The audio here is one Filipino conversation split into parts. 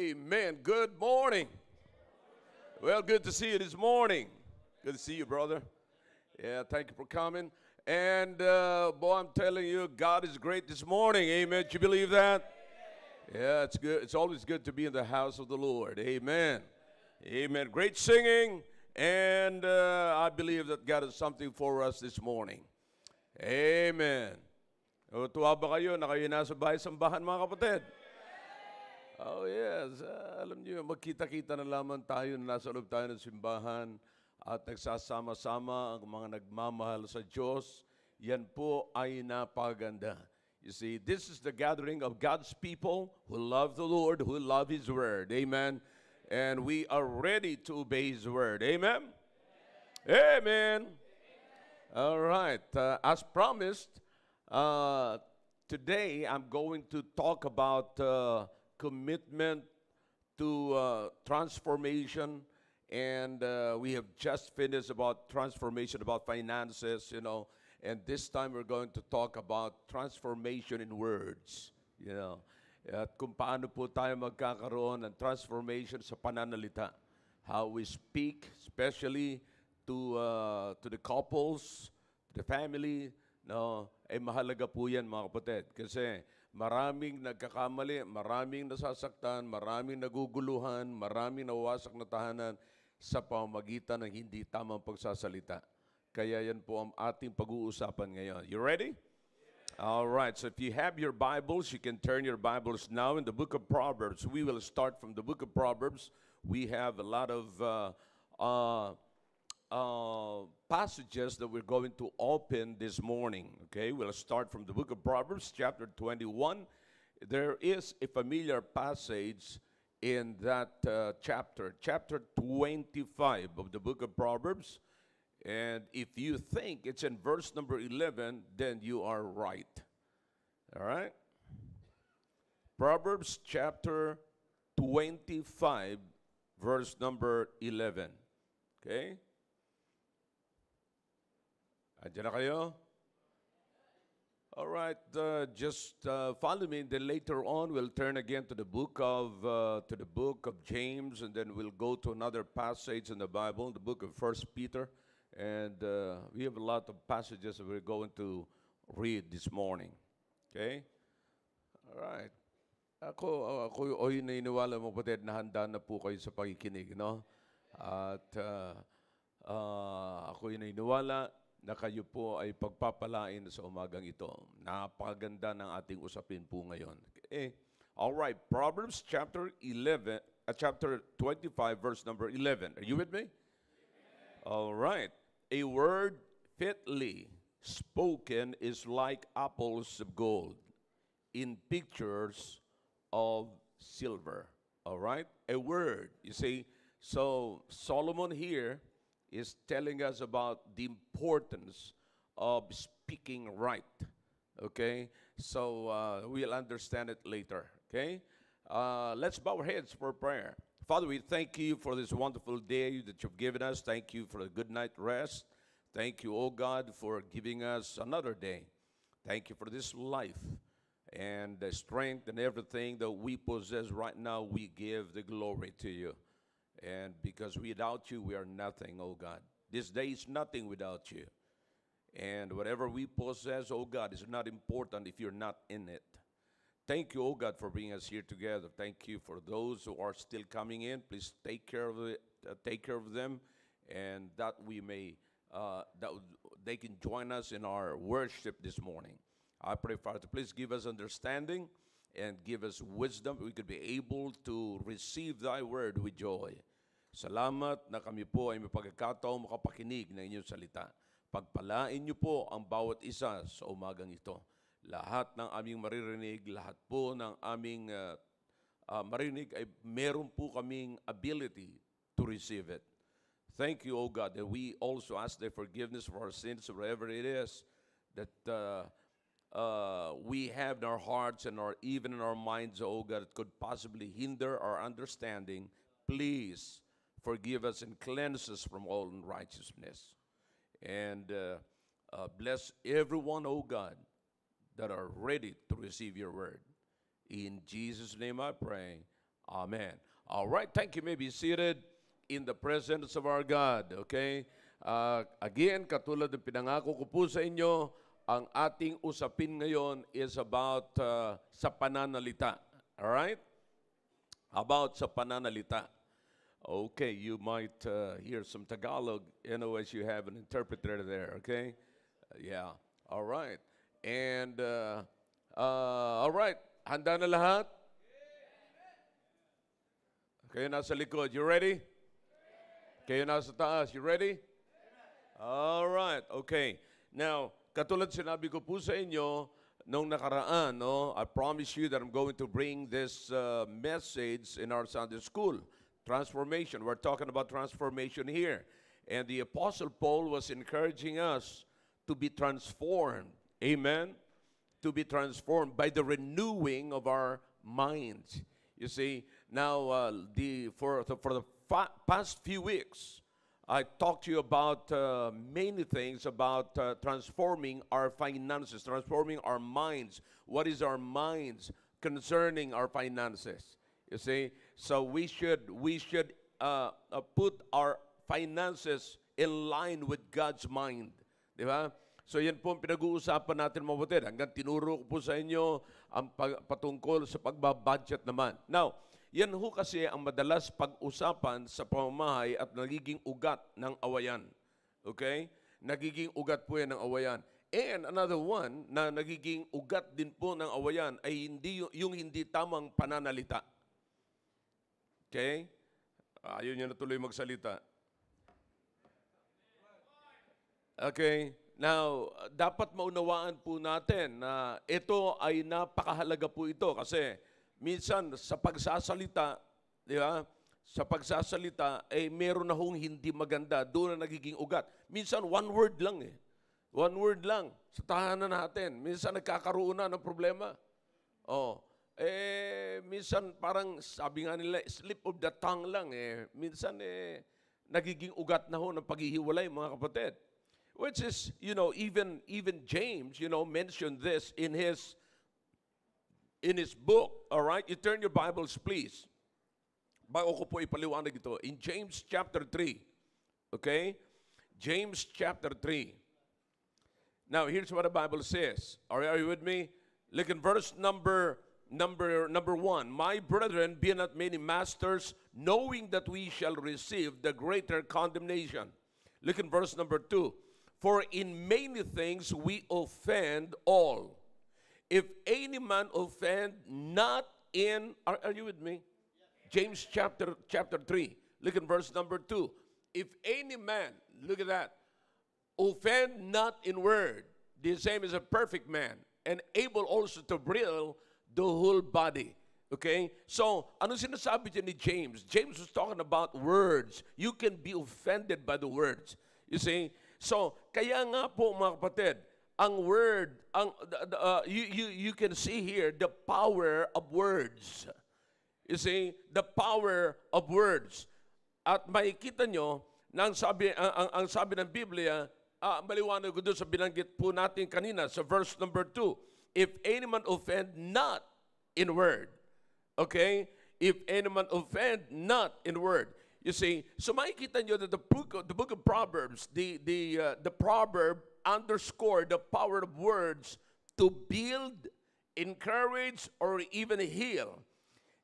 Amen. Good morning. Well, good to see you this morning. Good to see you, brother. Yeah, thank you for coming. And boy, I'm telling you, God is great this morning. Amen. Do you believe that? Yeah, it's good. It's always good to be in the house of the Lord. Amen. Amen. Great singing. And I believe that God has something for us this morning. Amen. O, tuwa ba kayo na kayo nasa bahay-sambahan, mga kapatid? Oh yes, alam niyo, magkita-kita na lamang tayo na nasa loob tayo ng simbahan at nagsasama-sama ang mga nagmamahal sa Diyos. Yan po ay napaganda. You see, this is the gathering of God's people who love the Lord, who love His Word. Amen. And we are ready to obey His Word. Amen. Amen. All right. As promised, today I'm going to talk about commitment to transformation, and we have just finished about transformation, about finances, you know, and this time we're going to talk about transformation in words, you know, at kung paano po tayo magkakaroon ng transformation sa pananalita, how we speak, especially to the couples, to the family, no, ay mahalaga po yan, mga kapatid, kasi maraming nagkakamali, maraming nasasaktan, maraming naguguluhan, maraming nawawasak na tahanan sa pamamagitan ng hindi tamang pagsasalita. Kaya yan po ang ating pag-uusapan ngayon. You ready? All right. So if you have your Bibles, you can turn your Bibles now in the book of Proverbs. We will start from the book of Proverbs. We have a lot of passages that we're going to open this morning. Okay, we'll start from the book of Proverbs, chapter 21. There is a familiar passage in that chapter 25 of the book of Proverbs. And if you think it's in verse number 11, then you are right. All right? Proverbs chapter 25, verse number 11. Okay? Andiyan na kayo? All right, just follow me. Then later on, we'll turn again to the book of James, and then we'll go to another passage in the Bible, the book of 1 Peter, and we have a lot of passages that we're going to read this morning. Okay? All right. Ako naniniwala mo, kapatid, na handa na po kayo sa pakikinig, no? At ako naniniwala na kayo po ay pagpapalain sa umagang ito. Napakaganda ng ating usapin po ngayon. Okay. All right, Proverbs chapter 25, verse number 11. Are you with me? All right. A word fitly spoken is like apples of gold in pictures of silver. All right? A word, you see. So Solomon here is telling us about the importance of speaking right. Okay? So we'll understand it later. Okay? Let's bow our heads for prayer. Father, we thank you for this wonderful day that you've given us. Thank you for a good night rest. Thank you, oh God, for giving us another day. Thank you for this life and the strength and everything that we possess right now. We give the glory to you. And because without you, we are nothing, oh God. This day is nothing without you. And whatever we possess, oh God, is not important if you're not in it. Thank you, oh God, for bringing us here together. Thank you for those who are still coming in. Please take care of them, and that we may they can join us in our worship this morning. I pray, Father, please give us understanding and give us wisdom. We could be able to receive Thy word with joy. Salamat na kami po ay may pagkakataong makapakinig ng inyong salita. Pagpalain niyo po ang bawat isa sa umagang ito. Lahat ng aming maririnig, lahat po ng aming marinig ay meron po kaming ability to receive it. Thank you, O God, that we also ask the forgiveness for our sins, wherever it is, that we have in our hearts and even in our minds, oh God, that could possibly hinder our understanding. Please forgive us and cleanse us from all unrighteousness. And bless everyone, oh God, that are ready to receive your word. In Jesus' name I pray. Amen. All right, thank you. You may be seated in the presence of our God. Okay? Again, katulad ng pinangako ko po sa inyo, ang ating usapin ngayon is about sa pananalita. All right? About sa pananalita. Okay, you might hear some Tagalog, as you have an interpreter there, okay? Yeah, all right. And, all right, handa na lahat? Kayo nasa likod, you ready? Kayo nasa taas, you ready? All right, okay. Now, katulad sinabi ko po sa inyo, nung nakaraan, no, I promise you that I'm going to bring this message in our Sunday school. Transformation. We're talking about transformation here. And the Apostle Paul was encouraging us to be transformed. Amen? To be transformed by the renewing of our minds. You see, now, for the past few weeks, I talked to you about many things about transforming our finances, transforming our minds. What is our minds concerning our finances? You see, so we should put our finances in line with God's mind. Di ba? So yan po ang pinag-uusapan natin mabuti. Hanggang tinuro ko po sa inyo ang patungkol sa pagbabudget naman. Now, yan ho kasi ang madalas pag-usapan sa pamamahay at nagiging ugat ng awayan. Okay? Nagiging ugat po yan ng awayan. And another one na nagiging ugat din po ng awayan ay yung hindi tamang pananalita. Okay? Ayaw niya na tuloy magsalita. Okay? Now, dapat maunawaan po natin na ito ay napakahalaga po ito kasi minsan sa pagsasalita, di ba? Sa pagsasalita, meron na hong hindi maganda, doon na nagiging ugat. Minsan, one word lang eh. One word lang sa tahanan natin. Minsan nagkakaroon na ng problema. Oh. Minsan parang sabi nga nila, slip of the tongue lang eh. Minsan nagiging ugat na ho ng paghihiwalay mga kapatid. Which is, even James, mentioned this in his book. All right? You turn your Bibles, please. Bago ko po ipaliwanag ito. In James chapter 3. Okay? James chapter 3. Now, here's what the Bible says. Are you with me? Look in verse number 1. My brethren, be not many masters, knowing that we shall receive the greater condemnation. Look in verse number 2. For in many things we offend all. If any man offend not in, are you with me? James chapter 3. Look in verse number 2. If any man, look at that, offend not in word, the same is a perfect man, and able also to bridle the whole body. Okay? So, ano sinasabi dyan ni James? James was talking about words. You can be offended by the words. You see? So, kaya nga po mga kapatid, ang word, you can see here the power of words. You see? The power of words. At makikita nyo, na ang sabi ng Biblia, maliwanag ko doon sa binanggit po natin kanina sa verse number 2. If any man offend not in word. Okay? If any man offend not in word. You see, so makikita nyo that the book of Proverbs, the proverb underscore the power of words to build, encourage, or even heal.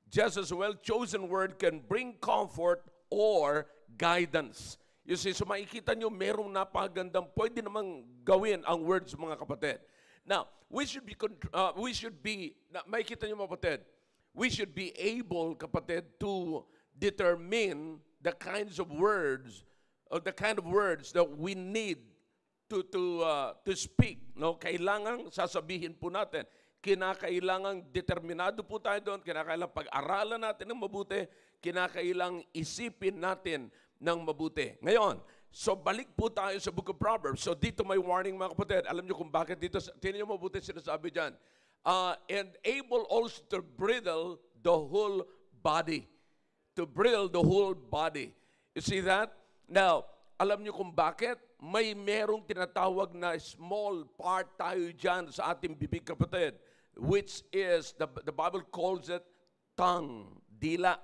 Just as well, chosen word can bring comfort or guidance. You see, so makikita nyo, merong napagandang pwede namang gawin ang words, mga kapatid. Now, we should be, makikita nyo mga kapatid, we should be able, kapatid, to determine the kinds of words, or the kind of words that we need to speak. No? Kailangan sasabihin po natin. Kinakailangan determinado po tayo doon. Kinakailangan pag-aralan natin ng mabuti. Kinakailangan isipin natin ng mabuti. Ngayon, so balik po tayo sa Book of Proverbs. So dito may warning mga kapatid. Alam nyo kung bakit dito, tingnan nyo mabuti sinasabi dyan. And able also to bridle the whole body. To bridle the whole body. You see that? Now, alam nyo kung bakit? May merong tinatawag na small part tayo dyan sa ating bibig kapatid. Which is, the Bible calls it tongue. dila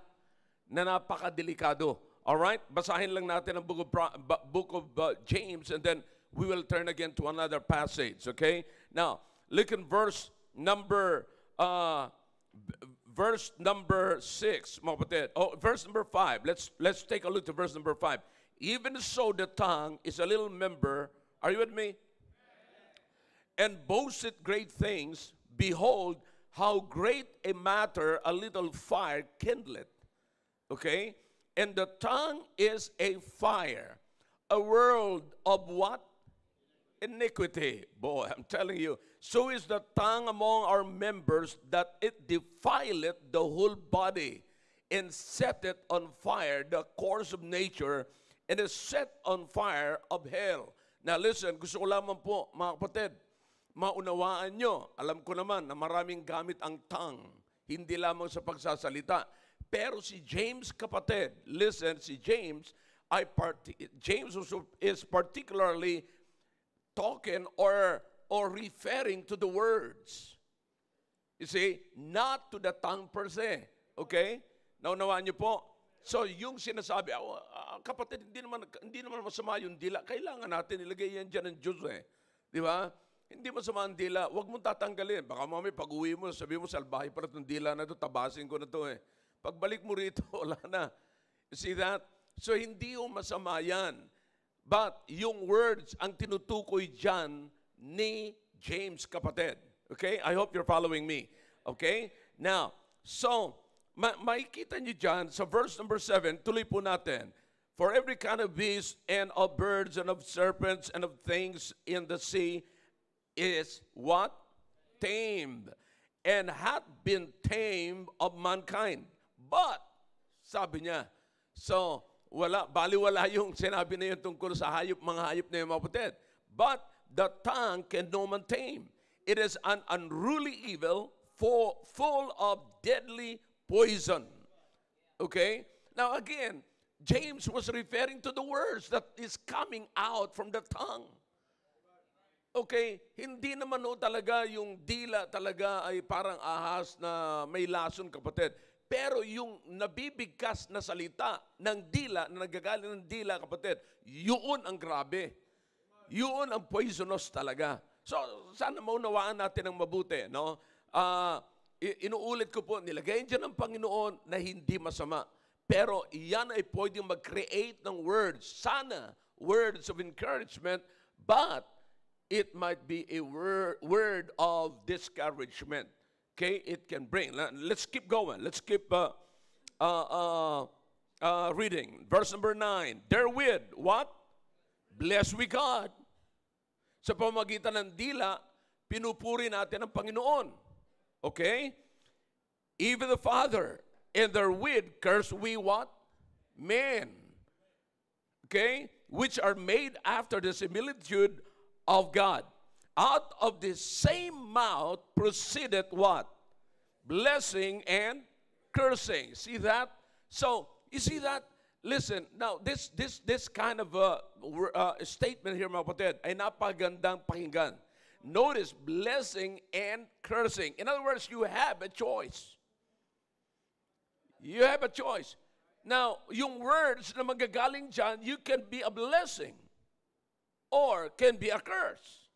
na napakadelikado. Alright? Basahin lang natin ang book of James, and then we will turn again to another passage. Okay? Now, look in verse number 6, mga kapatid. Oh, verse number 5. Let's take a look to verse number 5. Even so, the tongue is a little member. Are you with me? And boasteth great things. Behold, how great a matter a little fire kindleth. Okay? And the tongue is a fire, a world of what? Iniquity. Boy, I'm telling you. So is the tongue among our members, that it defileth the whole body, and setteth on fire the course of nature, and is set on fire of hell. Now listen, gusto ko lamang po, mga kapatid, maunawaan nyo. Alam ko naman na maraming gamit ang tongue, hindi lamang sa pagsasalita. Pero si James, kapatid, listen, si James, is particularly talking or referring to the words. You see, not to the tongue per se. Okay? Naunawaan niyo po? So, yung sinasabi, kapatid, hindi naman masama yung dila. Kailangan natin ilagay yan dyan ng Diyos eh. Di ba? Hindi masama ang dila. Huwag mong tatanggalin. Baka mamaya pag-uwi mo, sabi mo, salbahe pala itong dila na ito, tabasin ko na ito eh. Pagbalik mo rito, wala na. You see that? So, hindi yung masama yan. But, yung words, ang tinutukoy dyan ni James, kapatid. Okay? I hope you're following me. Okay? Now, so, makikita nyo dyan sa verse number 7, tuloy po natin. For every kind of beast and of birds and of serpents and of things in the sea is what? Tamed. And hath been tamed of mankind. But, sabi niya, so, baliwala yung sinabi na yun tungkol sa mga hayop na yung mga kapatid. But, the tongue can no man tame. It is an unruly evil, full of deadly poison. Okay? Now again, James was referring to the words that is coming out from the tongue. Okay? Hindi naman talaga yung dila talaga ay parang ahas na may lason, kapatid. Pero yung nabibigkas na salita ng dila, na nagagaling ng dila, kapatid, yun ang grabe. Yun ang poisonous talaga. So, sana maunawaan natin ng mabuti, no? Inuulit ko po, nilagay dyan ng Panginoon na hindi masama. Pero iyan ay pwedeng mag-create ng words. Sana, words of encouragement, but it might be a word of discouragement. Okay, it can bring. Let's keep going. Let's keep reading. Verse number 9. Therewith, what? Bless we God. Sa pamagitan ng dila, pinupuri natin ang Panginoon. Okay? Even the Father. And therewith curse we what? Men. Okay? Which are made after the similitude of God. Out of the same mouth proceeded what? Blessing and cursing. See that? So, you see that? Listen, now this kind of statement here, mga kapatid, ay napagandang pakinggan. Notice, blessing and cursing. In other words, you have a choice. You have a choice. Now, yung words na magagaling dyan, you can be a blessing or can be a curse.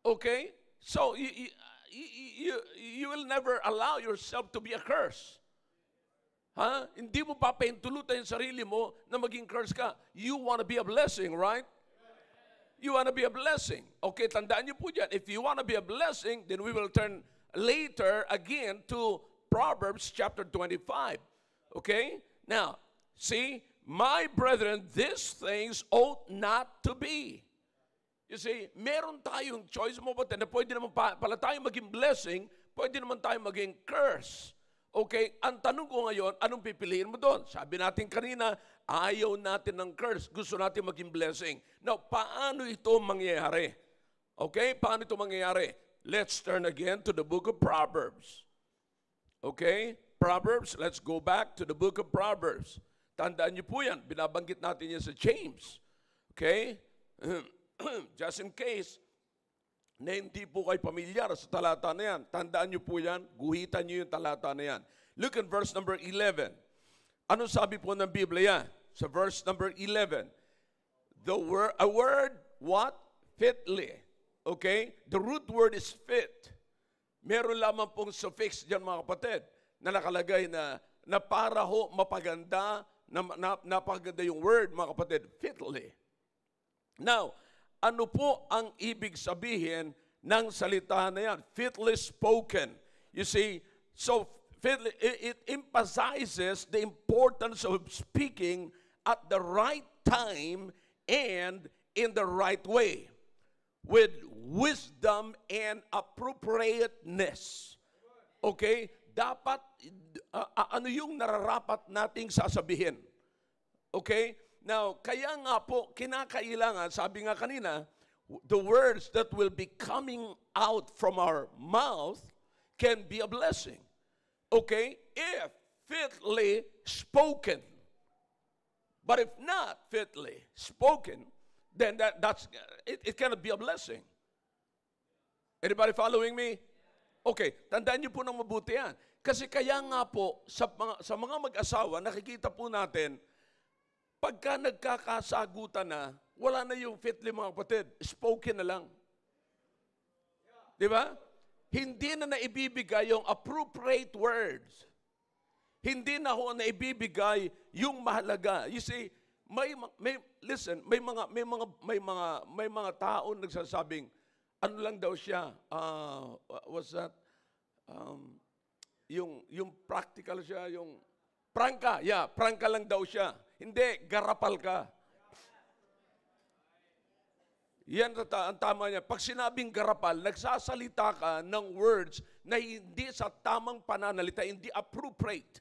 Okay? So, you will never allow yourself to be a curse. Ha? Hindi mo papahintulutan yung sarili mo na maging curse ka. You want to be a blessing, right? You want to be a blessing. Okay, tandaan niyo po dyan. If you want to be a blessing, then we will turn later again to Proverbs chapter 25. Okay? Now, see, my brethren, these things ought not to be. You see, meron tayong choice mo ba na pwede naman pala tayo maging blessing, pwede naman tayo maging curse. Okay, ang tanong ko ngayon, anong pipiliin mo doon? Sabi natin kanina, ayaw natin ng curse, gusto natin maging blessing. Now, paano ito mangyayari? Okay, paano ito mangyayari? Let's turn again to the book of Proverbs. Okay, Proverbs, let's go back to the book of Proverbs. Tandaan niyo po yan, binabanggit natin yan sa James. Okay? Just in case na hindi po kayo pamilyar sa talata na yan, tandaan niyo po yan, guhitan niyo yung talata na yan. Look at verse number 11. Ano sabi po ng Biblia? Sa verse number 11. A word, what? Fitly. Okay? The root word is fit. Meron lamang pong suffix dyan mga kapatid na nakalagay na para ho mapaganda, napaganda yung word mga kapatid, fitly. Now, ano po ang ibig sabihin ng salita na yan? Fitly spoken. You see, so fitly, it emphasizes the importance of speaking at the right time and in the right way, with wisdom and appropriateness. Okay? Dapat, ano yung nararapat nating sasabihin? Okay? Now, kaya nga po, kinakailangan, sabi nga kanina, the words that will be coming out from our mouth can be a blessing. Okay? If fitly spoken. But if not fitly spoken, then it cannot be a blessing. Anybody following me? Okay, tandaan niyo po ng mabuti yan. Kasi kaya nga po, sa mga mag-asawa, nakikita po natin, pagka nagkakasagutan na, wala na yung fitly mga kapatid, spoken na lang. Di ba? Hindi na naibibigay yung appropriate words. Hindi na ho naibibigay yung mahalaga. You see, listen, may mga tao nagsasabing, ano lang daw siya, what's that? Yung practical siya, yung prangka, prangka lang daw siya. Hindi, garapal ka. Yan ang tama niya. Pag sinabing garapal, nagsasalita ka ng words na hindi sa tamang pananalita, hindi appropriate.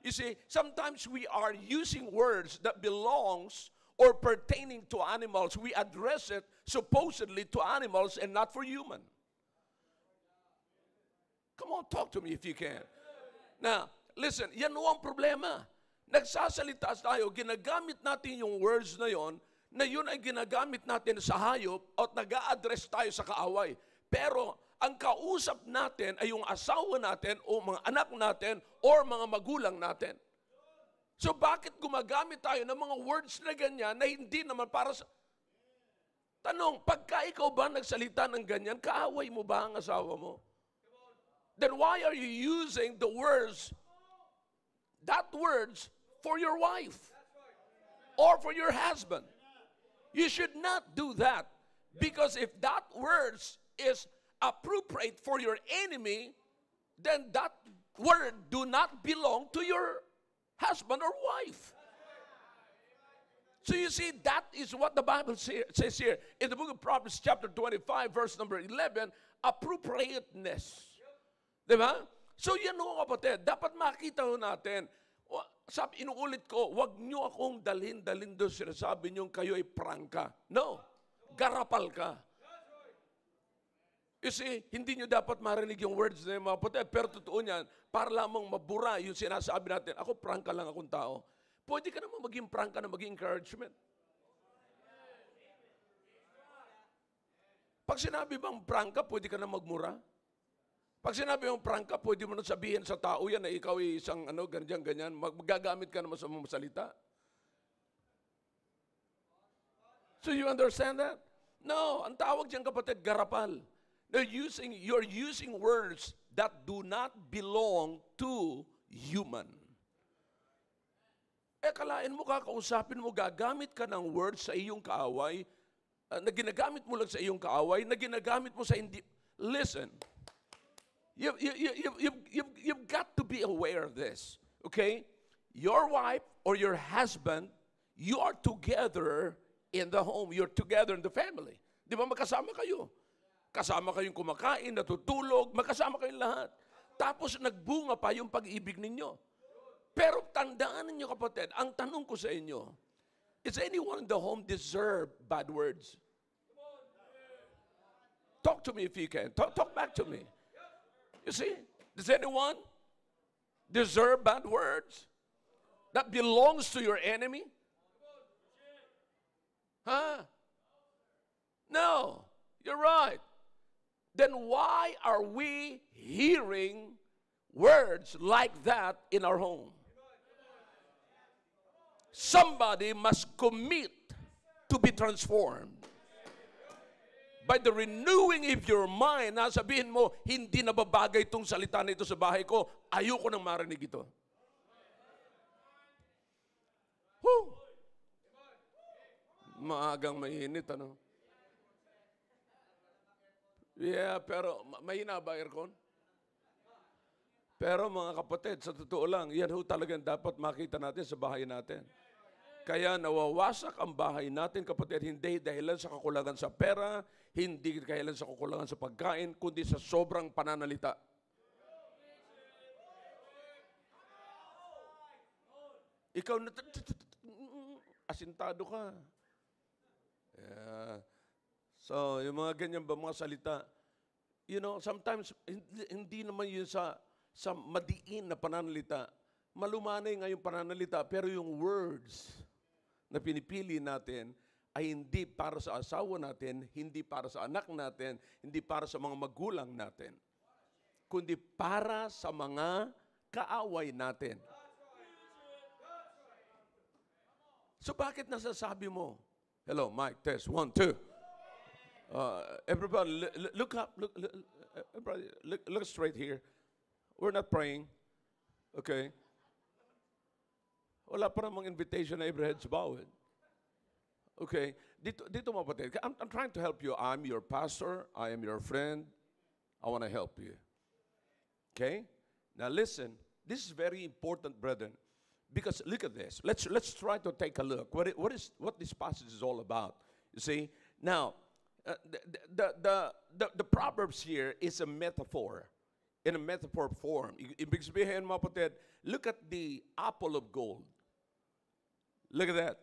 You see, sometimes we are using words that belongs or pertaining to animals. We address it supposedly to animals and not for human. Come on, talk to me if you can. Now, listen, yan ho ang problema. Nagsasalita tayo, ginagamit natin yung words na yun ay ginagamit natin sa hayop at nag-a-address tayo sa kaaway. Pero ang kausap natin ay yung asawa natin o mga anak natin o mga magulang natin. So bakit gumagamit tayo ng mga words na ganyan na hindi naman para sa... Tanong, pagka ikaw ba nagsalita ng ganyan, kaaway mo ba ang asawa mo? Then why are you using the words, that words, for your wife or for your husband? You should not do that, because if that words is appropriate for your enemy, then that word do not belong to your husband or wife. So you see, that is what the Bible says here in the book of Proverbs chapter 25 verse number 11, appropriateness. Diba? So yan ho kapatid, dapat makita ho natin. Sabi, inuulit ko, wag nyo akong dalhin doon sinasabi nyo kayo ay prangka. No, garapal ka. You see, hindi nyo dapat marinig yung words na yung mga kapatid, pero totoo niyan, para lamang mabura yung sinasabi natin, ako prangka lang akong tao. Pwede ka naman maging prangka na maging encouragement. Pag sinabi bang prangka, pwede ka na magmura. Pag sinabi mong prangka, pwede mo na sabihin sa tao yan na ikaw ay isang ganyan. Magagamit ka naman sa mga salita. So you understand that? No, ang tawag diyan kapatid, garapal. You're using words that do not belong to human. Kalain mo, kakausapin mo, gagamit ka ng words sa iyong kaaway, na ginagamit mo lang sa iyong kaaway, na ginagamit mo sa hindi... Listen, you've got to be aware of this, okay? Your wife or your husband, you are together in the home. You're together in the family. Di ba magkasama kayo? Kasama kayong kumakain, natutulog, magkasama kayong lahat. Tapos nagbunga pa yung pag-ibig ninyo. Pero tandaan ninyo kapatid, ang tanong ko sa inyo, is anyone in the home deserve bad words? Talk to me if you can. Talk back to me. You see, does anyone deserve bad words that belongs to your enemy? Huh? No, you're right. Then why are we hearing words like that in our home. Somebody must commit to be transformed. By the renewing of your mind, sabihin mo, hindi na babagay itong salita nito sa bahay ko, ayoko nang marinig ito. Whew. Maagang mainit, ano? Yeah, pero mahina ba aircon? Pero mga kapatid, sa totoo lang, yan ho talagang dapat makita natin sa bahay natin. Kaya nawawasak ang bahay natin, kapatid, hindi dahilan sa kakulangan sa pera, hindi dahilan sa kakulangan sa pagkain, kundi sa sobrang pananalita. Ikaw na asintado ka. Yeah. So, yung mga ganyan ba mga salita, you know, sometimes hindi naman yun sa madiin na pananalita. Malumanay nga yung pananalita, pero yung words na pinipili natin ay hindi para sa asawa natin, hindi para sa anak natin, hindi para sa mga magulang natin, kundi para sa mga kaaway natin. So bakit nasasabi mo? Hello, mic, test, 1, 2. Everybody, look up, look straight here. We're not praying. Okay? Wala pa namang invitation na every head's bowed. Okay? Dito mga kapatid, I'm trying to help you. I'm your pastor. I am your friend. I want to help you. Okay? Now listen, this is very important, brethren, because look at this. Let's try to take a look. What this passage is all about. You see? Now, the Proverbs here is a metaphor. In a metaphor form. Ibig sabihin mga kapatid, look at the apple of gold. Look at that.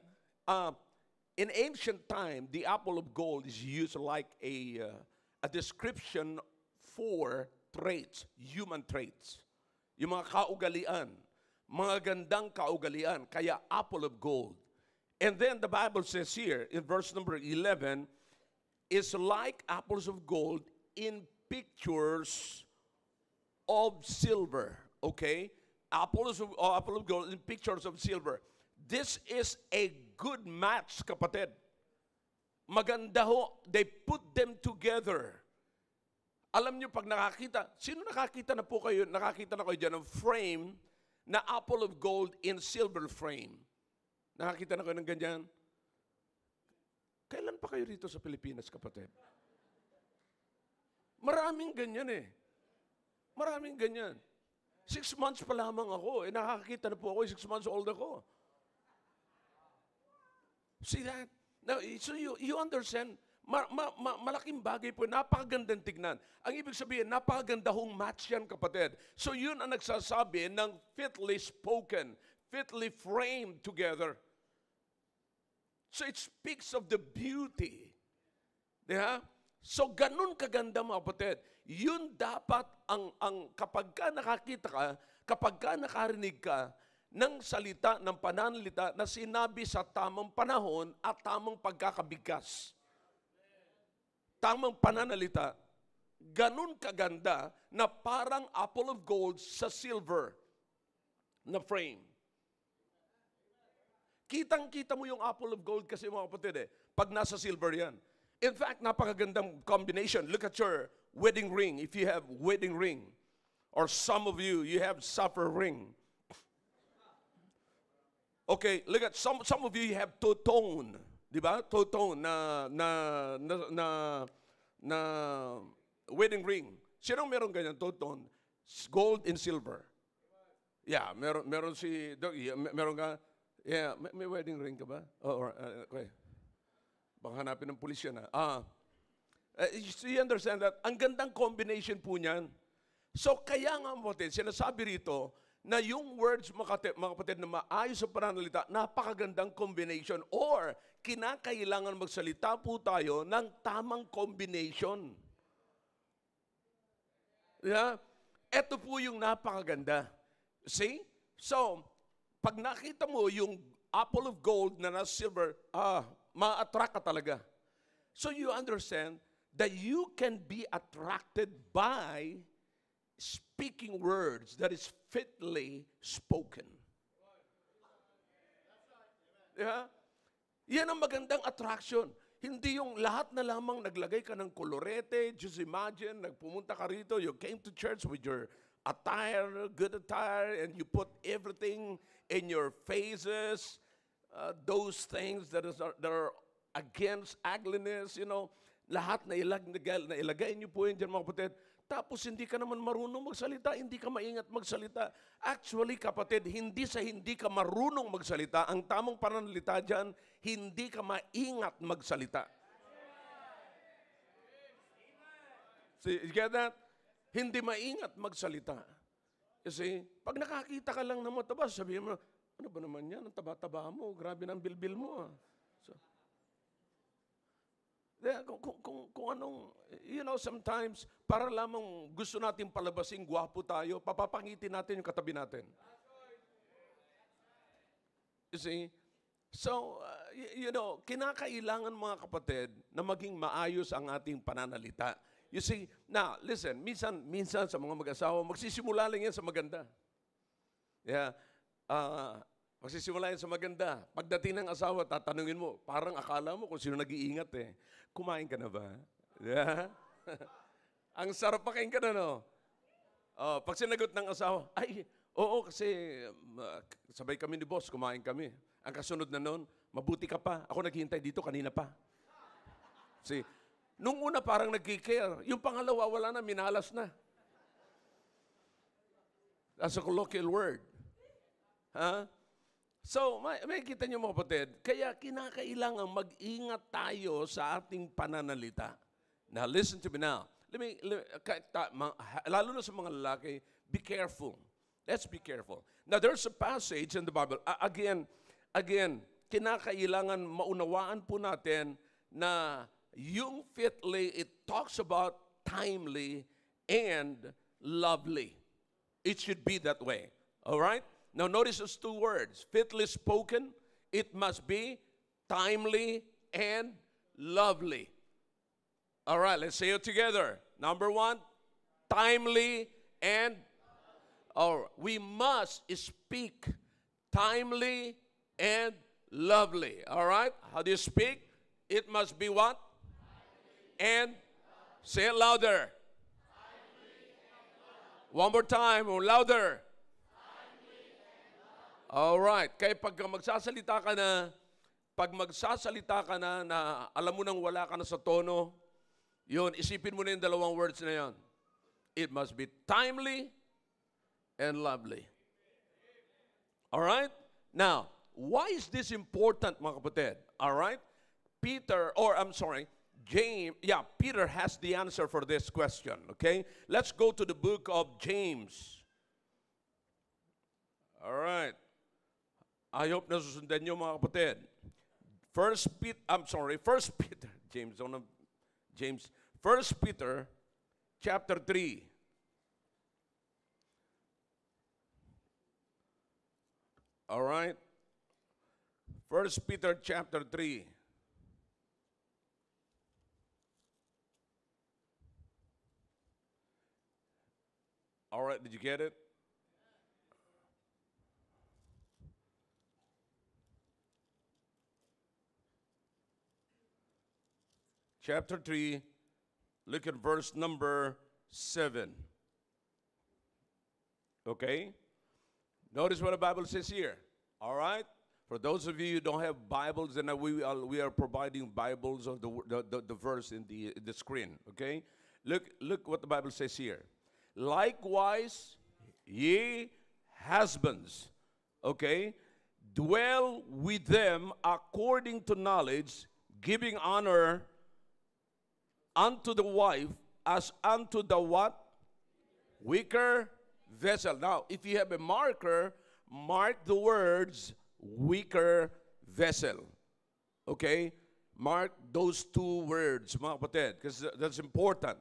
In ancient time, the apple of gold is used like a description for traits, human traits. Yung mga kaugalian, mga gandang kaugalian, kaya apple of gold. And then the Bible says here, in verse number 11, is like apples of gold in pictures of silver. Okay? Apple of gold in pictures of silver. This is a good match, kapatid. Maganda ho. They put them together. Alam nyo, pag nakakita, sino nakakita na po kayo, nakakita na kayo dyan ng frame na apple of gold in silver frame? Nakakita na kayo ng ganyan? Kailan pa kayo rito sa Pilipinas, kapatid? Maraming ganyan eh. Maraming ganyan. 6 months pa lamang ako. Nakakita na po ako, 6 months old ako. See that? Now, so you understand, malaking bagay po, napakagandang tignan. Ang ibig sabihin, napakaganda hong match yan, kapatid. So yun ang nagsasabi ng fitly spoken, fitly framed together. So it speaks of the beauty. Diba? So ganun kaganda mga kapatid. Yun dapat ang kapag ka nakakita ka, kapag ka nakarinig ka ng salita, ng pananalita na sinabi sa tamang panahon at tamang pagkakabigkas. Tamang pananalita, ganun kaganda na parang apple of gold sa silver na frame. Kitang-kita mo yung apple of gold kasi mga kapatid pag nasa silver yan. In fact, napakagandang combination. Look at your wedding ring. If you have wedding ring, or some of you have sapphire ring. Okay, look at some of you have two-tone, di ba? Two-tone na wedding ring. Sinong meron ganyan two-tone? Gold and silver. Yeah, meron meron ka. Yeah, may wedding ring ka ba? Okay. Baka hanapin ng pulis yan. So you understand that? Ang gandang combination po niyan. So kaya nga mo, sinasabi rito na yung words, mga kapatid, na maayos sa pananalita, napakagandang combination or kinakailangan magsalita po tayo ng tamang combination. Yeah? Ito po yung napakaganda. See? So, pag nakita mo yung apple of gold na nasa silver, ma-attract ka talaga. So you understand that you can be attracted by speaking words that is fitly spoken. Yeah? Yan ang magandang attraction. Hindi yung lahat na lamang naglagay ka ng kolorete. Just imagine, nagpumunta ka rito, you came to church with your attire, good attire, and you put everything in your faces, those things that are against ugliness, you know, lahat na ilagay niyo po yun dyan, mga kapatid. Tapos hindi ka naman marunong magsalita, hindi ka maingat magsalita. Actually, kapatid, hindi sa hindi ka marunong magsalita, ang tamang pananalita dyan, hindi ka maingat magsalita. See, you get that? Hindi maingat magsalita. Kasi, pag nakakita ka lang ng mataba, sabihin mo, ano ba naman yan? Ang taba-taba mo, grabe ng bilbil mo. So, kung anong, you know, sometimes, para lamang gusto natin palabasing gwapo tayo, papapangitin natin yung katabi natin. You see? So, you know, kinakailangan mga kapatid na maging maayos ang ating pananalita. You see, now, listen, minsan sa mga mag-asawa, magsisimula lang yan sa maganda. Yeah. Magsisimula yan sa maganda. Pagdating ng asawa, tatanungin mo, parang akala mo kung sino nag-iingat eh. Kumain ka na ba? Yeah? Ang sarap pakain ka na, no? Pag sinagot ng asawa, ay, oo, kasi sabay kami ni boss, kumain kami. Ang kasunod na noon, mabuti ka pa. Ako naghihintay dito kanina pa. See, nung una parang nagkikare. Yung pangalawa, wala na, minalas na. That's a colloquial word. Huh? So, may kita niyo mga kapatid, kaya kinakailangan mag-ingat tayo sa ating pananalita. Now, listen to me now. Lalo na sa mga lalaki, be careful. Let's be careful. Now, there's a passage in the Bible. Again, kinakailangan maunawaan po natin na yung fitly, it talks about timely and lovely. It should be that way. All right? Now, notice those two words. Fitly spoken, it must be timely and lovely. All right, let's say it together. Number one, timely and, or we must speak timely and lovely. All right? How do you speak? It must be what? And, say it louder. One more time, louder. Alright, kaya pag magsasalita ka na, alam mo nang wala ka na sa tono, yun, isipin mo na yung dalawang words na yun. It must be timely and lovely. Alright? Now, why is this important, mga kapatid? Alright? Peter has the answer for this question, okay? Let's go to the book of James. Alright. I hope na susundan nyo mga kapatid. First Peter chapter 3. All right? 1 Peter chapter 3. All right, did you get it? Chapter 3, look at verse number 7. Okay? Notice what the Bible says here. All right? For those of you who don't have Bibles, then we are providing Bibles of the verse in the screen. Okay? Look what the Bible says here. Likewise, ye husbands, okay, dwell with them according to knowledge, giving honor unto the wife as unto the what? Weaker vessel. Now, if you have a marker, mark the words weaker vessel. Okay? Mark those two words, mga kapatid, because that's important.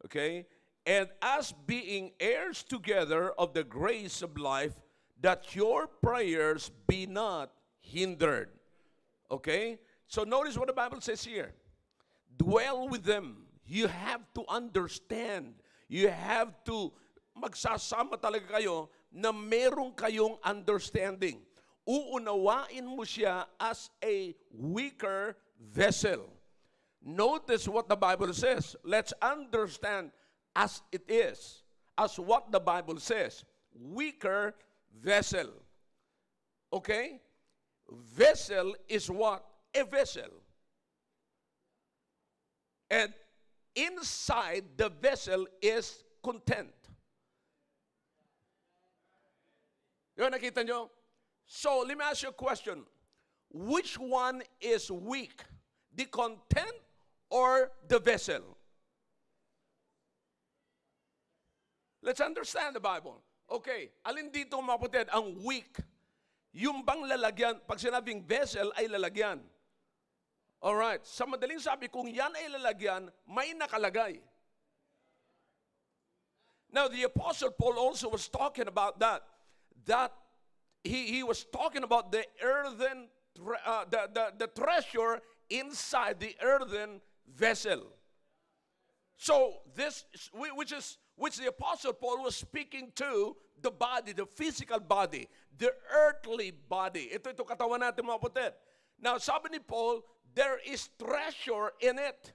Okay? And as being heirs together of the grace of life, that your prayers be not hindered. Okay? So notice what the Bible says here. Dwell with them. You have to understand. You have to magsasama talaga kayo na meron kayong understanding. Uunawain mo siya as a weaker vessel. Notice what the Bible says. Let's understand as it is, as what the Bible says. Weaker vessel. Okay? Vessel is what? A vessel. And inside the vessel is content. Yun, nakita nyo? So, let me ask you a question. Which one is weak? The content or the vessel? Let's understand the Bible. Okay, alin dito mga kapatid ang weak? Yung bang lalagyan, pag sinabing vessel ay lalagyan. Alright, sa madaling sabi, kung yan ay lalagyan, may nakalagay. Now, the Apostle Paul also was talking about that he was talking about the earthen, the treasure inside the earthen vessel. So, which the Apostle Paul was speaking to the body, the physical body, the earthly body. Ito katawan natin mga kapatid. Now, sabi ni Paul, there is treasure in it.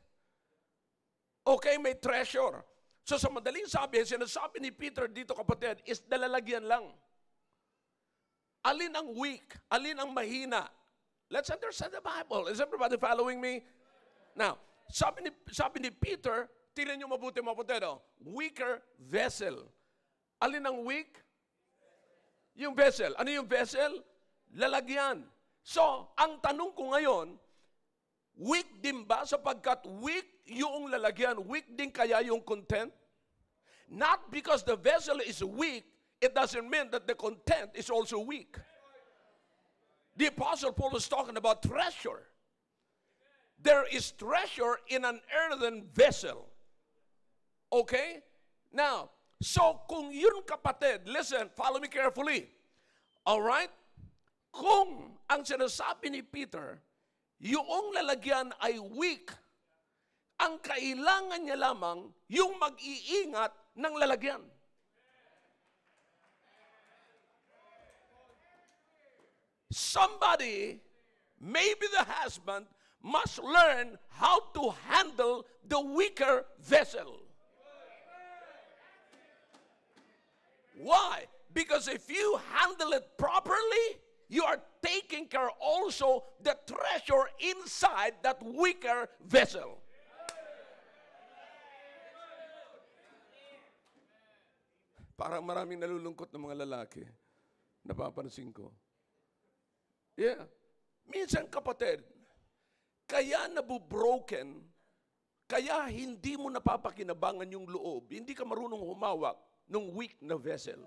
Okay, may treasure. So, sa madaling sabi, sinasabi ni Peter dito kapatid, is nalalagyan lang. Alin ang weak? Alin ang mahina? Let's understand the Bible. Is everybody following me? Now, sabi ni Peter, tingnan nyo mabuti mga kapatid, weaker vessel. Alin ang weak? Yung vessel. Ano yung vessel? Lalagyan. So, ang tanong ko ngayon, weak din ba sapagkat weak yung lalagyan, weak din kaya yung content? Not because the vessel is weak, it doesn't mean that the content is also weak. The Apostle Paul is talking about treasure. There is treasure in an earthen vessel. Okay? Now, so kung yun kapatid, listen, follow me carefully. Alright? Kung ang sinasabi ni Peter, yung lalagyan ay weak, ang kailangan niya lamang yung mag-iingat ng lalagyan. Somebody, maybe the husband, must learn how to handle the weaker vessel. Why? Because if you handle it properly, you are taking care also the treasure inside that weaker vessel. Parang maraming nalulungkot na mga lalaki. Napapansin ko. Yeah. Minsan kapatid, kaya nabubroken, kaya hindi mo napapakinabangan yung loob, hindi ka marunong humawak ng weak na vessel.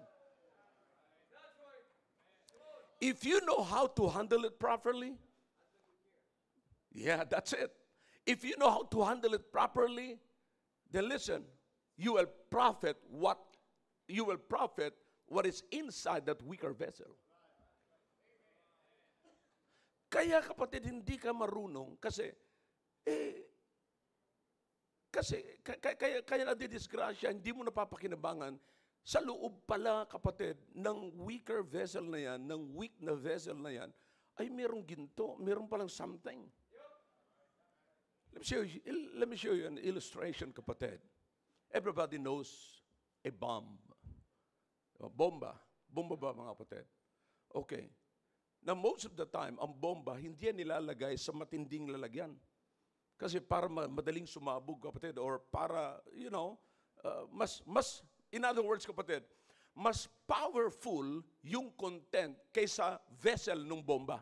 If you know how to handle it properly, yeah, that's it. If you know how to handle it properly, then listen, you will profit what is inside that weaker vessel. Kaya kapatid, hindi ka marunong kasi kaya nadidisgrasya, hindi mo napapakinabangan sa loob pala kapatid ng weaker vessel na yan, ng weak na vessel na yan, ay merong ginto, meron palang something. Let me show you an illustration kapatid. Everybody knows a bomb. Bomba. Bomba ba mga kapatid? Okay. Now, most of the time, ang bomba, hindi yan nilalagay sa matinding lalagyan. Kasi para madaling sumabog, kapatid, or para, in other words, kapatid, mas powerful yung content kaysa vessel ng bomba.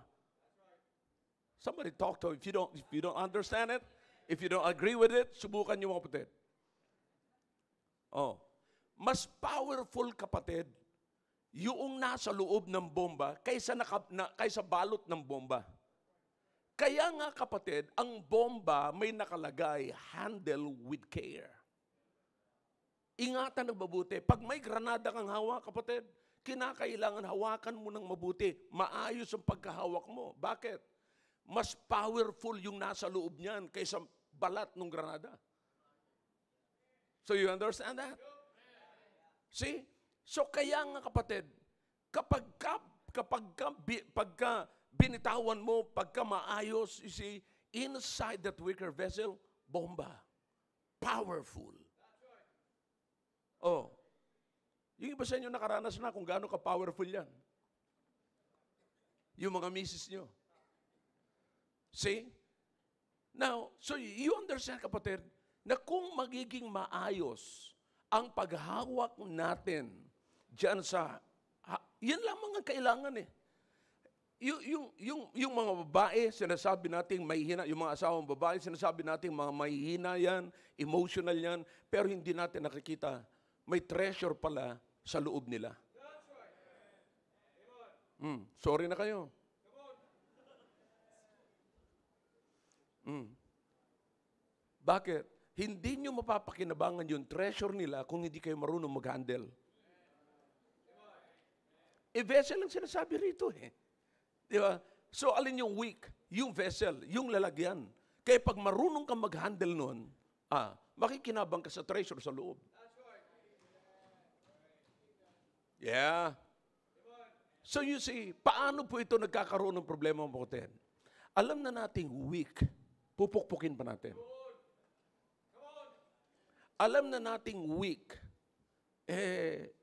Somebody talk to, if you don't understand it, if you don't agree with it, subukan nyo mga kapatid. Oh, mas powerful, kapatid, yung nasa loob ng bomba kaysa balot ng bomba. Kaya nga kapatid, ang bomba may nakalagay, handle with care. Ingatan ng mabuti. Pag may granada kang hawak, kapatid, kinakailangan hawakan mo ng mabuti. Maayos ang pagkahawak mo. Bakit? Mas powerful yung nasa loob niyan kaysa balat ng granada. So you understand that? See? So kaya nga kapatid, pagka binitawan mo, pagka maayos, you see, inside that wicker vessel, bomba. Powerful. Oh. Yung iba sa inyo nakaranas na kung gaano ka-powerful yan. Yung mga misis nyo. See? Now, so you understand, kapatid, na kung magiging maayos ang paghawak natin dyan sa, yan lamang ang kailangan eh. Yung mga babae, sinasabi natin mahihina, yung mga asawang babae, sinasabi natin mga mahihina yan, emotional yan, pero hindi natin nakikita, may treasure pala sa loob nila. Sorry na kayo. Bakit? Hindi nyo mapapakinabangan yung treasure nila kung hindi kayo marunong mag-handle. Vessel ang sinasabi rito eh. Di ba? So, alin yung weak? Yung vessel, yung lalagyan. Kaya pag marunong kang mag-handle nun, makikinabang ka sa treasure sa loob. Yeah. So you see, paano po ito nagkakaroon ng problema mo po? Alam na nating weak, pupukpukin pa natin. Alam na nating weak,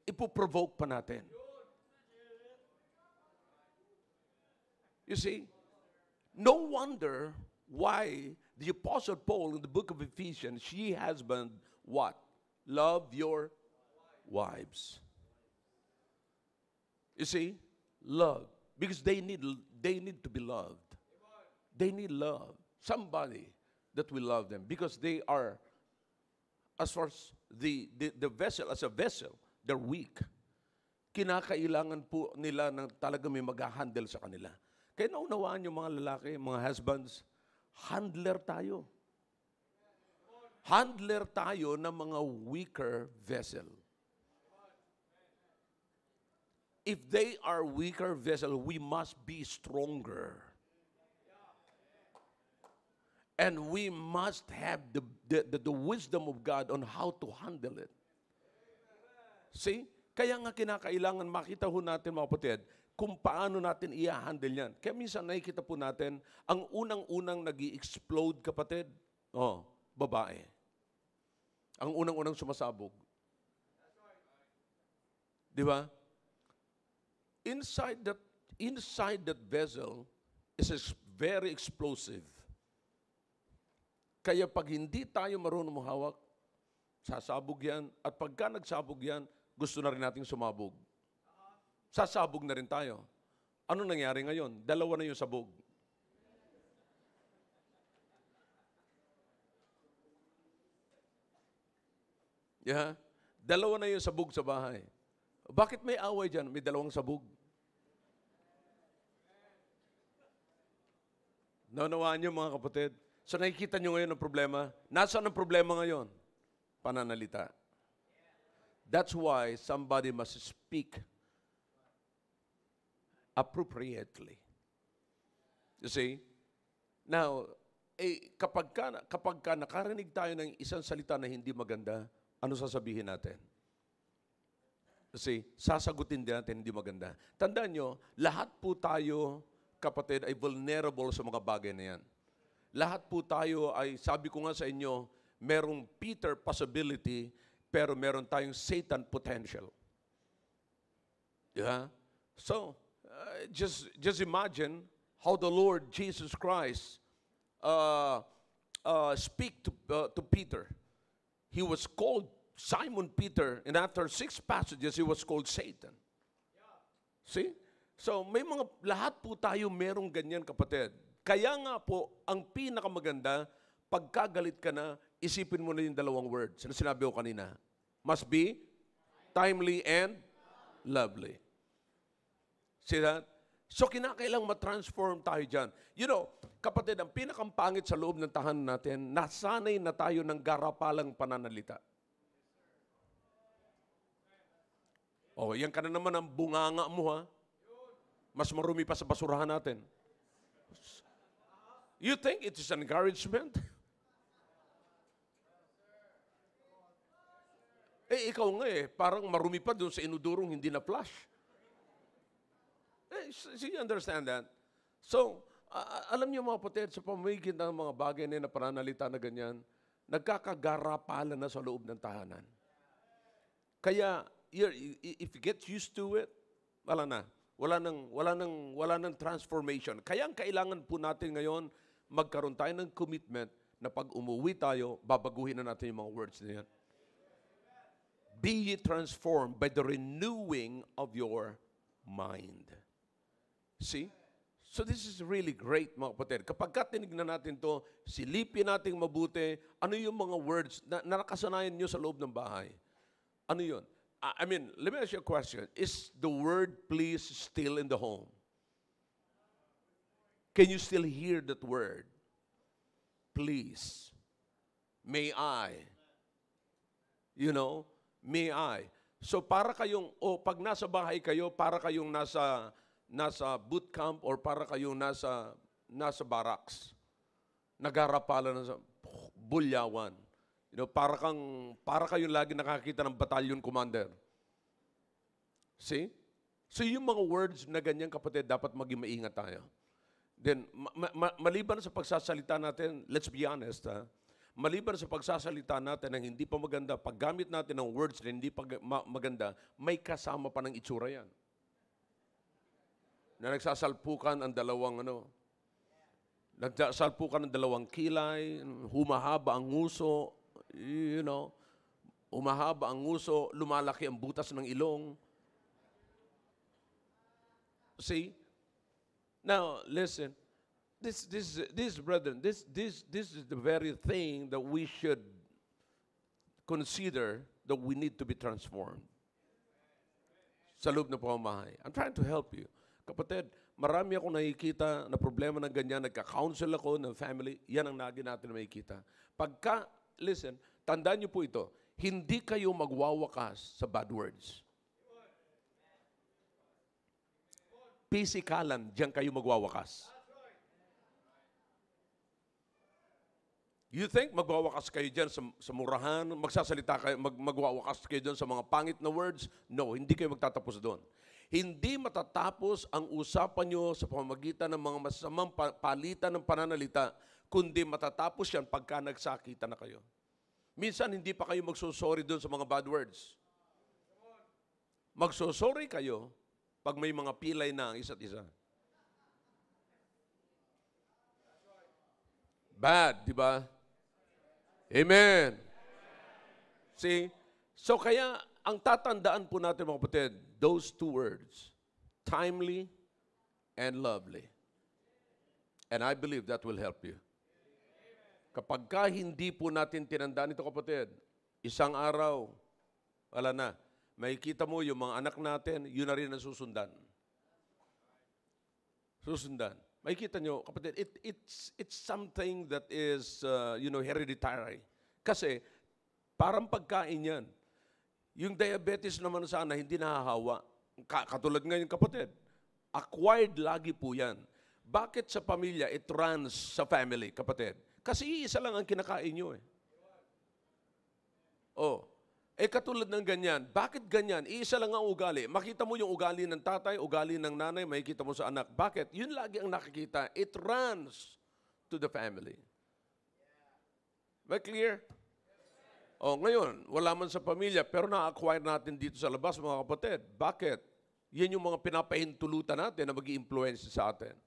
ipoprovoke pa natin. You see, no wonder why the Apostle Paul in the book of Ephesians, she husband, what? Love your wives. You see, love. Because they need to be loved. They need love. Somebody that will love them. Because they are, as far as the vessel, as a vessel, they're weak. Kinakailangan po nila ng talaga may mag-handle sa kanila. Kaya naunawaan yung mga lalaki, mga husbands, handler tayo. Handler tayo ng mga weaker vessel. If they are weaker vessel, we must be stronger. And we must have the wisdom of God on how to handle it. See? Kaya nga kinakailangan makita ho natin, mga kapatid, kung paano natin i-handle yan. Kaya minsan nakikita po natin, ang unang-unang nag-i-explode, kapatid, babae. Ang unang-unang sumasabog. Di ba? Inside that vessel is very explosive. Kaya pag hindi tayo marunong mahawak, sasabog yan. At pagka nagsabog yan, gusto na rin nating sumabog. Sasabog na rin tayo. Ano nangyari ngayon? Dalawa na yung sabog. Yeah? Dalawa na yung sabog sa bahay. Bakit may away dyan? May dalawang sabog. Naunawaan niyo, mga kapatid? So nakikita niyo ngayon ang problema. Nasaan ang problema ngayon? Pananalita. That's why somebody must speak appropriately. You see? Now, kapag ka nakarinig tayo ng isang salita na hindi maganda, ano sasabihin natin? Kasi sasagutin din natin hindi maganda. Tandaan nyo, lahat po tayo, kapatid, ay vulnerable sa mga bagay na yan. Lahat po tayo ay, sabi ko nga sa inyo, merong Peter possibility, pero meron tayong Satan potential. Yeah? So, just imagine how the Lord Jesus Christ speak to Peter. He was called Simon Peter, and after 6 passages, he was called Satan. See? So, lahat po tayo merong ganyan, kapatid. Kaya nga po, ang pinakamaganda, pagkagalit ka na, isipin mo na yung dalawang words na sinabi ko kanina. Must be timely and lovely. See that? So, kinakailang matransform tayo dyan. You know, kapatid, ang pinakampangit sa loob ng tahanan natin, nasanay na tayo ng garapalang pananalita. Oh, yan ka na naman ang bunganga mo, ha? Mas marumi pa sa basurahan natin. You think it is an encouragement? Ikaw nga parang marumi pa doon sa inudurong hindi na flush. So you understand that? So, alam niyo mga kapatid, sa pamamagitan ng mga bagay na pananalita na ganyan, nagkakagarapalan na sa loob ng tahanan. Kaya, if you get used to it, wala na. Wala nang transformation. Kaya ang kailangan po natin ngayon, magkaroon tayo ng commitment na pag umuwi tayo, babaguhin na natin yung mga words na yan. Be ye transformed by the renewing of your mind. See? So this is really great, mga kapatid. Kapag tinignan natin to, silipin natin mabuti, ano yung mga words na nakasanayan nyo sa loob ng bahay? Ano yun? I mean, let me ask you a question. Is the word please still in the home? Can you still hear that word? Please. May I. You know? May I. So para kayong, pag nasa bahay kayo, para kayong nasa boot camp or para kayong nasa barracks. Nagarapalan na sa bulyawan. You know, para kayong lagi nakakita ng battalion commander. See? So yung mga words na ganyan, kapatid, dapat maging maingat tayo. Then, maliban sa pagsasalita natin, let's be honest, maliban sa pagsasalita natin ng hindi pa maganda, paggamit natin ng words na hindi pa maganda, may kasama pa ng itsura yan. Na nagsasalpukan ang dalawang nagsasalpukan ng dalawang kilay, humahaba ang nguso, you know, humahaba ang nguso, lumalaki ang butas ng ilong. See? Now, listen. This brethren, this is the very thing that we should consider that we need to be transformed. Sa loob ng pamamahay. I'm trying to help you. Kapatid, marami akong nakikita na problema ng ganyan, nagka-counsel ako ng family, yan ang lagi natin na makikita. Listen, tandaan niyo po ito, hindi kayo magwawakas sa bad words. Pisikalan, diyan kayo magwawakas. You think magwawakas kayo dyan sa murahan, magsasalita kayo, magwawakas kayo dyan sa mga pangit na words? No, hindi kayo magtatapos doon. Hindi matatapos ang usapan nyo sa pamamagitan ng mga masamang palitan ng pananalita, kundi matatapos yan pagka nagsakita na kayo. Minsan, hindi pa kayo magsusorry doon sa mga bad words. Magsusorry kayo pag may mga pilay na ang isa't isa. Bad, di ba? Amen. See? So kaya, ang tatandaan po natin mga kapatid, those two words, timely and lovely. And I believe that will help you. Kapag hindi po natin tinandaan ito kapatid, isang araw, wala na. Makikita mo yung mga anak natin, yun na rin ang susundan. Susundan. Makikita nyo, kapatid, it's something that is, hereditary. Kasi, parang pagkain yan. Yung diabetes naman sana, hindi nahahawa. Katulad ngayon, kapatid, acquired lagi po yan. Bakit sa pamilya, it runs sa family, kapatid? Kasi isa lang ang kinakain nyo katulad ng ganyan. Bakit ganyan? Iisa lang ang ugali. Makita mo yung ugali ng tatay, ugali ng nanay, makikita mo sa anak. Bakit? Yun lagi ang nakikita. It runs to the family. Ba clear? Ngayon, wala man sa pamilya, pero na-acquire natin dito sa labas, mga kapatid. Bakit? Yan yung mga pinapahintulutan natin na mag-i-influence sa atin.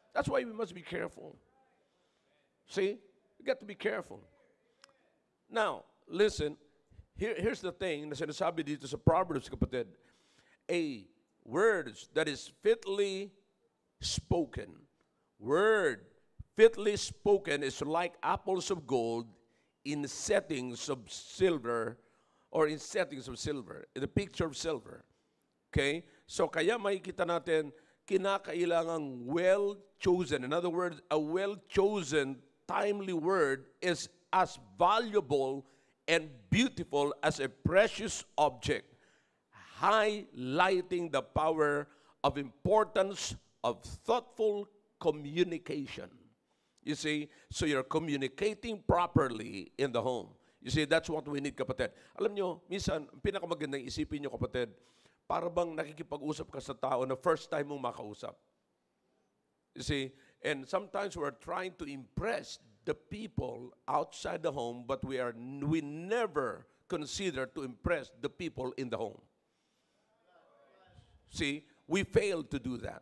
That's why we must be careful. See? You got to be careful. Now, listen, here's the thing na sinasabi dito sa Proverbs, kapatid. A words that is fitly spoken. Word fitly spoken is like apples of gold in settings of silver, or in settings of silver, in the picture of silver. Okay? So kaya makikita natin, kinakailangang well-chosen. In other words, a well-chosen, timely word is as valuable and beautiful as a precious object, highlighting the power of importance of thoughtful communication. You see, so you're communicating properly in the home. You see, that's what we need, kapatid. Alam nyo, minsan, pinakamagandang isipin nyo, kapatid, para bang nakikipag-usap ka sa tao na first time mong makausap. You see, and sometimes we're trying to impress the people outside the home, but we never consider to impress the people in the home. See, we fail to do that.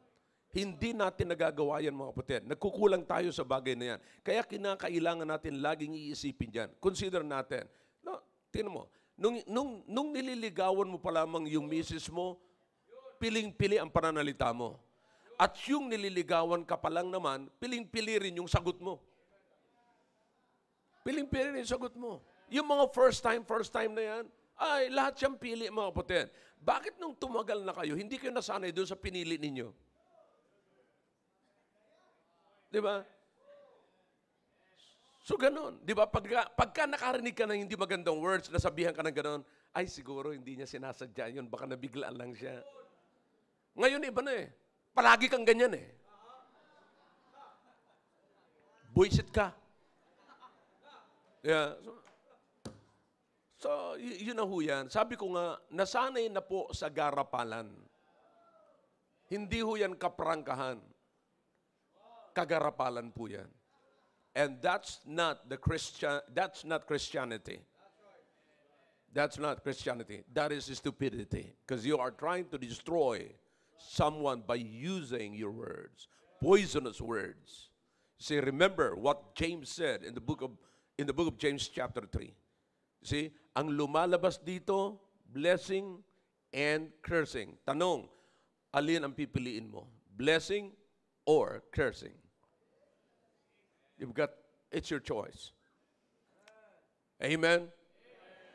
Hindi natin nagagawa yan, mga kapatid. Nagkukulang tayo sa bagay na yan. Kaya kinakailangan natin laging iisipin yan. Consider natin. No, tingnan mo, nung nililigawan mo pa lamang yung misis mo, piling-pili ang pananalita mo. At yung nililigawan ka pa lang naman, piling-pili rin yung sagot mo. Piling-pili rin yung sagot mo. Yung mga first time na yan, ay lahat siyang pili, mga kapatid. Bakit nung tumagal na kayo, hindi kayo nasanay doon sa pinili ninyo? Di ba? So, ganun. Di ba? Pagka nakarinig ka ng hindi magandang words, nasabihan ka ng ganun, ay, siguro hindi niya sinasadya yun. Baka nabiglaan lang siya. Ngayon, iba na eh. Palagi kang ganyan eh. Buisit ka. Yeah. So yun na ho yan. Sabi ko nga, nasanay na po sa garapalan. Hindi ho yan kaprangkahan. Kagarapalan po yan. And that's not Christianity. That's not Christianity. That is stupidity. Because you are trying to destroy someone by using your words. Poisonous words. See, remember what James said in the book of James chapter 3. See, ang lumalabas dito, blessing and cursing. Tanong, alin ang pipiliin mo? Blessing or cursing? It's your choice. Amen?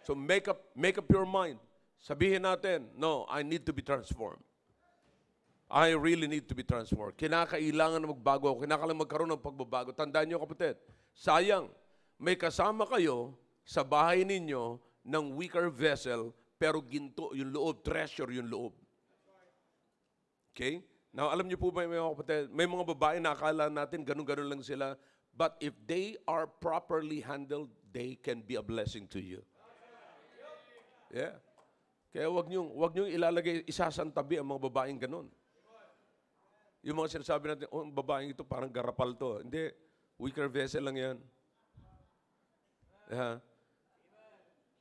So make up your mind. Sabihin natin, no, I need to be transformed. I really need to be transformed. Kinakailangan na magbago ako. Kinakailangan magkaroon ng pagbabago. Tandaan niyo, kapatid, sayang, may kasama kayo sa bahay ninyo ng weaker vessel, pero ginto yung loob, treasure yung loob. Okay? Now, alam niyo po ba, mga kapatid, may mga babae na akala natin ganun-ganun lang sila, but if they are properly handled, they can be a blessing to you. Yeah. Kaya wag niyong ilalagay isasantabi ang mga babaeng ganun. Yung mga sinasabi natin, oh, ang babaeng ito parang garapal to. Hindi, weaker vessel lang yan. Yeah.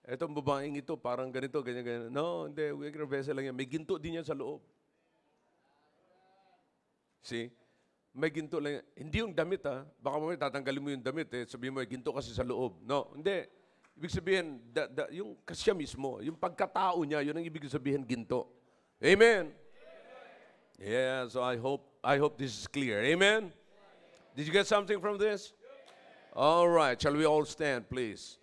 Itong babaeng ito, parang ganito, ganyan. No, hindi, weaker vessel lang yan. May ginto din yan sa loob. See? May ginto lang yan. Hindi yung damit, ha. Baka mamaya tatanggalin mo yung damit, eh. Sabihin mo, ginto kasi sa loob. No, hindi. Ibig sabihin, yung kasya mismo, yung pagkatao niya, yun ang ibig sabihin ginto. Amen? Yeah, so I hope this is clear. Amen? Did you get something from this? All right, shall we all stand, please?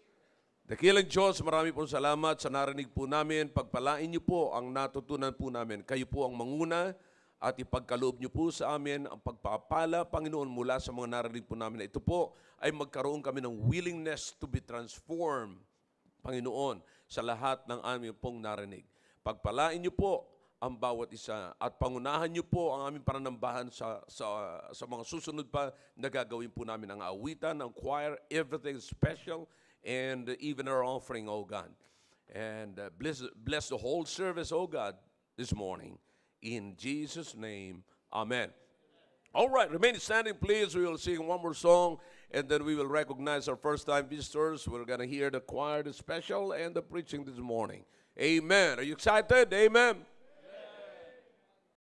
Dakilang Diyos, marami pong salamat sa narinig po namin. Pagpalain niyo po ang natutunan po namin. Kayo po ang manguna at ipagkaloob niyo po sa amin ang pagpapala, Panginoon, mula sa mga narinig po namin. Ito po ay magkaroon kami ng willingness to be transformed, Panginoon, sa lahat ng aming pong narinig. Pagpalain niyo po ang bawat isa at pangunahan niyo po ang aming pananambahan sa mga susunod pa na gagawin po namin ang awitan, ang choir, everything special, and even our offering, oh God. And bless the whole service, oh God, this morning. In Jesus' name, amen. All right, remain standing, please. We will sing one more song, and then we will recognize our first-time visitors. We're going to hear the choir, the special, and the preaching this morning. Amen. Are you excited? Amen.